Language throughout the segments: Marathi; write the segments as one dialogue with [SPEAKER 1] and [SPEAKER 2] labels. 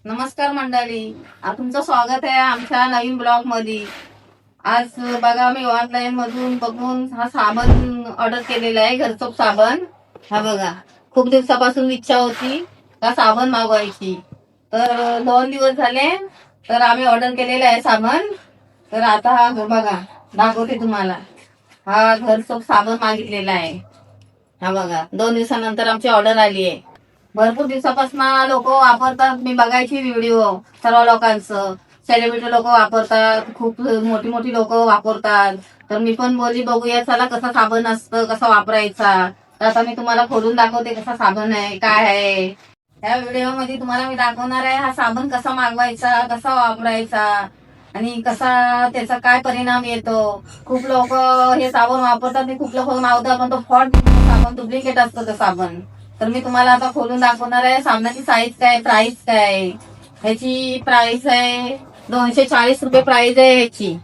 [SPEAKER 1] नमस्कार मंडळी, तुमचं स्वागत आहे आमच्या नवीन ब्लॉग मध्ये। आज बघा मी ऑनलाईन मधून बघून हा साबण ऑर्डर केलेला आहे, घरचोप साबण। हा बघा, खूप दिवसापासून इच्छा होती का साबण मागवायची, तर 2 दिवस झाले तर आम्ही ऑर्डर केलेला आहे साबण। तर आता हा बघा दाखवते तुम्हाला, हा घरचोप साबण मागितलेला आहे। हा बघा 2 दिवसानंतर आमची ऑर्डर आली आहे। भरपूर दिवसापासून लोक वापरतात, मी बघायची व्हिडिओ सर्व लोकांचं, सेलिब्रिटी लोक वापरतात, खूप मोठी मोठी लोक वापरतात। तर मी पण बोलली बघूया चला कसं साबण असतं, कसं वापरायचा। तर आता मी तुम्हाला खोलून दाखवते कसा साबण आहे, काय आहे। या व्हिडिओ मध्ये तुम्हाला मी दाखवणार आहे हा साबण कसा मागवायचा, कसा वापरायचा आणि कसा त्याचा काय परिणाम येतो। खूप लोक हे साबण वापरतात आणि खूप लोक मागवतात, पण तो फ्रॉड साबण, डुप्लिकेट असतं ते साबण। तर मी तुम्हाला आता खोलून दाखवणार आहे साबणाची साईज काय, प्राइस काय। ह्याची प्राइस आहे 240 रुपये प्राइस आहे ह्याची।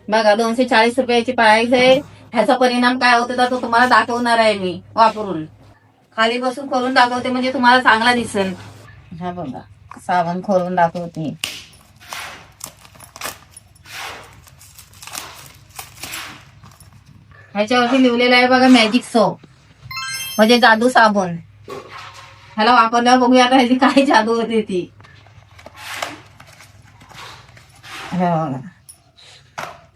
[SPEAKER 1] बघा 240 रुपयाची प्राइस आहे। ह्याचा परिणाम काय होतो तो तुम्हाला दाखवणार आहे मी वापरून। खाली बसून खोलून दाखवते म्हणजे तुम्हाला चांगला दिसेल। हा बघा साबण खोलून दाखवते। ह्याच्यावरती लिहिलेलं आहे बघा मॅजिक सोप, म्हणजे जादू साबण। ह्याला वापरल्यावर बघूया आता ह्याची काय जादू होते ती।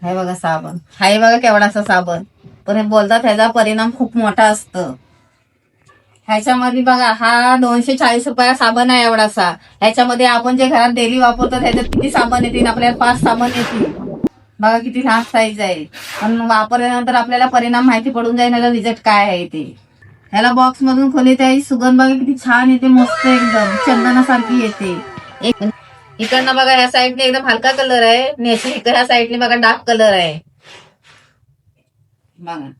[SPEAKER 1] हे बघा साबण, हाय बघा केवढासा साबण, पण हे बोलतात ह्याचा परिणाम खूप मोठा असतो। ह्याच्यामध्ये बघा हा 240 रुपया साबण आहे एवढासा। ह्याच्यामध्ये आपण जे घरात डेली वापरतो ह्याच्यात किती साबण येतील, आपल्याला 5 साबण येतील। बघा किती लहान साईज आहे, पण वापरल्यानंतर आपल्याला परिणाम माहिती पडून जाईल ह्याचा रिझल्ट काय आहे ते। ह्याला बॉक्स मधून खोलीत आहे, सुगंध बघा किती छान येते, मस्त एकदम चंदनासारखी येते। एक इकडनं बघा ह्या साईडने एकदम हलका कलर आहे, नेची ह्या साईडने बघा डार्क कलर आहे बघा।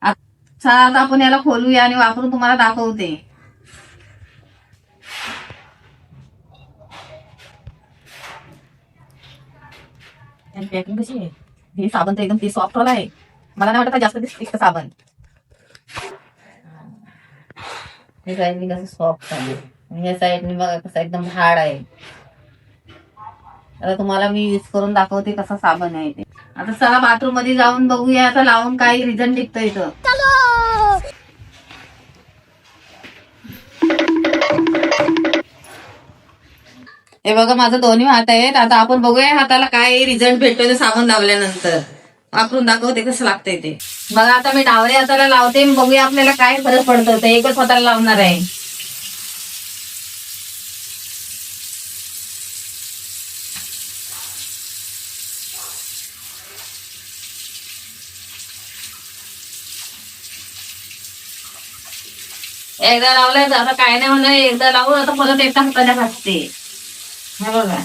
[SPEAKER 1] आता आपण याला खोलूया आणि वापरून तुम्हाला दाखवते। पॅकिंग कशी आहे, हे साबण तर एकदम ते सॉफ्ट वाला आहे, मला नाही वाटत जास्त दिसतं साबण। हे साईडने कसं सॉफ्ट आहे आणि या साईडने बघा कसं एकदम हार्ड आहे। आता तुम्हाला मी यूज करून दाखवते कसा साबण आहे ते। आता चला बाथरूम मध्ये जाऊन बघूया आता लावून काय रिझल्ट निघतं इथं। हे बघा माझं दोन्ही हात आहेत, आता आपण बघूया हाताला काय रिझल्ट भेटतोय ते साबण लावल्यानंतर। वापरून दाखवते कसं लागतंय ते। बघा आता मी डावरे हाताला लावते, बघूया आपल्याला काय फरक पडतो ते। एकच हाताला लावणार आहे। एकदा लावलंय आता काय नाही होणार, एकदा लावून आता परत एकदा हाताला घासते। हे बघा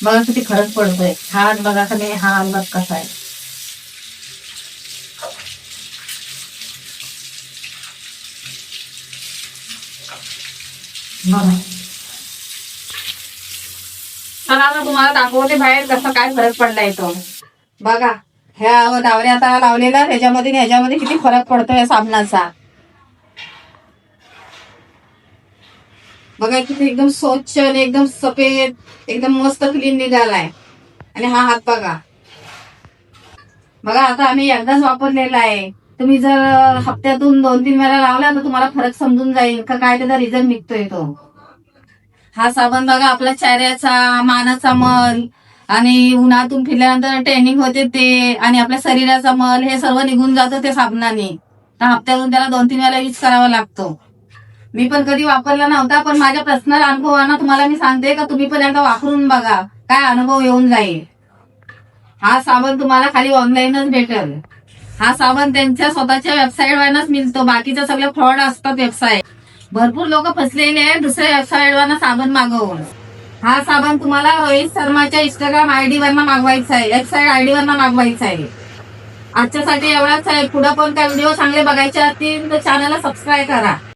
[SPEAKER 1] बघा किती फरक पडतोय। हात बघा कमी, हा अंदाज कसा आहे बघा। चला आता तुम्हाला दाखवते बाहेर कसा काय फरक पडलाय तो। बघा ह्या डावऱ्या हाताला लावलेला ह्याच्यामध्ये ह्याच्यामध्ये किती फरक पडतोय या साबणाचा। बघा किती एकदम स्वच्छ आणि एकदम सफेद, एकदम मस्त क्लीन निघालाय। आणि हा हात बघा, बघा आता आम्ही एकदाच वापरलेला आहे। तुम्ही जर हप्त्यातून 2-3 वेळा लावला तर तुम्हाला फरक समजून जाईल का काय त्याचा रिझल्ट निघतोय तो। हा साबण बघा आपल्या चेहऱ्याचा, मानाचा मल आणि उन्हातून फिरल्यानंतर टॅनिंग होते ते, आणि आपल्या शरीराचा मल हे सर्व निघून जातं त्या साबणाने। तर हप्त्यातून त्याला 2-3 वेळा यूज करावा लागतो। मी पण कधी वापरला नव्हता, पण माझ्या पर्सनल अनुभवानं तुम्हाला मी सांगते का तुम्ही पण एकदा वापरून बघा, काय अनुभव येऊन जाईल। हा साबण तुम्हाला खाली ऑनलाईनच भेटेल। हा साबण त्यांच्या स्वतःच्या वेबसाईटवरच मिळतो, बाकीच्या सगळे फ्रॉड असतात वेबसाईट। भरपूर लोक फसलेले आहेत दुसऱ्या वेबसाईटवरनं साबण मागवून। हा साबण तुम्हाला रोहित शर्माच्या इंस्टाग्राम आयडी वरनं मागवायचा आहे, वेबसाईट आयडी वरनं मागवायचा आहे। आजच्यासाठी एवढाच आहे, पुढे पण काय व्हिडिओ चांगले बघायचे असतील तर चॅनलला सबस्क्राईब करा।